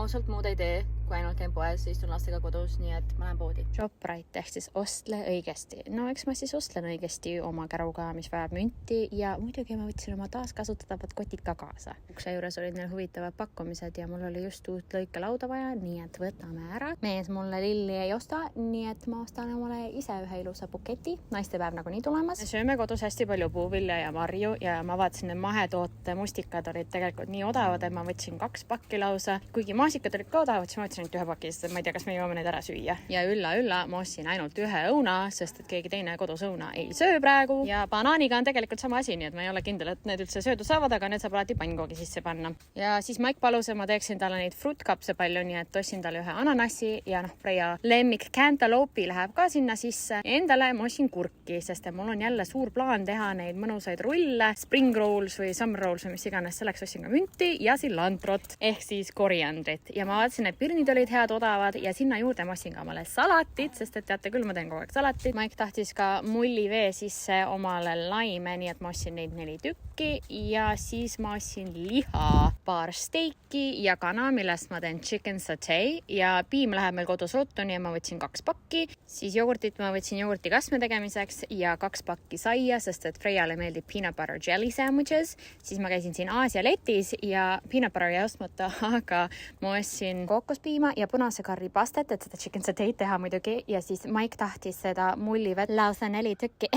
ausalt muud ei tee, kui ainult käin poes, istun lastega kodus, nii et ma lähen poodi. Shoprite ehk siis ostle õigesti. No eks ma siis ostlen õigesti oma käruga, mis vajab münti ja muidugi ma võtsin oma taaskasutatavad kotid ka kaasa. Ukse juures olid neil huvitavad pakkumised ja mul oli just uut lõikelauda vaja, nii et võtame ära. Mees mulle lilli ei osta, nii et ma ostan omale ise ühe ilusa buketi. Naistepäev nagu nii tulemas. Sööme kodus hästi palju puuvilja ja marju ja ma vaatasin, et mahetoote mustikad olid tegelikult nii odavad, et ma võtsin 2 pakki lausa. Kuigi maasikad olid ka odavad, siis ma võtsin ainult 1 paki, sest ma ei tea, kas me jõuame neid ära süüa. Ja ülla, ma ostsin ainult 1 õuna, sest et keegi teine kodus õuna ei söö praegu. Ja banaaniga on tegelikult sama asi, nii et ma ei ole kindel, et need üldse söödud saavad, aga need saab alati pannkoogi sisse panna. Ja siis Mike palus, et ma teeksin talle neid fruitkapse palju, nii et ostsin talle 1 ananassi ja Freia lemmik Cantaloupe'i läheb ka sinna sisse. Endale ma ostsin kurki, sest mul on jälle suur plaan teha neid mõnusaid rulle, spring rolls või summer rolls või mis iganes, selleks ostsin ka münti ja silantrot ehk siis koriandrit. Ja ma vaatasin, et pirnid olid head odavad ja sinna juurde ma ostsin ka omale salatit, sest et teate küll, ma teen kogu aeg salatit. Mike tahtis ka mullivee sisse omale laime, nii et ma ostsin neid 4 tükki ja siis ma ostsin liha, 2 steiki ja kana, millest ma teen chicken satay ja piim läheb meil kodus ruttu, nii et ma võtsin 2 pakki. Siis jogurtit ma võtsin jogurtikasme tegemiseks ja 2 pakki saia, sest et Freiale meeldib peanut butter jelly sandwiches. Siis ma käisin siin Aasia letis ja peanut butter jäi ostmata, aga ma ostsin kookospiima ja punase karri pastet, et seda chicken satay'd teha muidugi. Ja siis Mike tahtis seda mullivett lausa 4 tükki.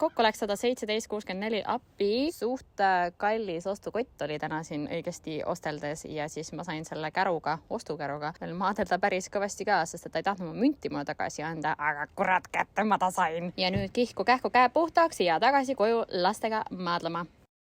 Kokku läks 117,64 appi. Suht kallis ostukott oli täna siin õigesti osteldes ja siis ma sain selle käruga, ostukäruga veel maadelda päris kõvasti ka, sest et ta ei tahtnud mu münti mulle tagasi anda, aga kurat kätte ma ta sain. Ja nüüd kihku kähku käe puhtaks ja tagasi koju lastega maadlema.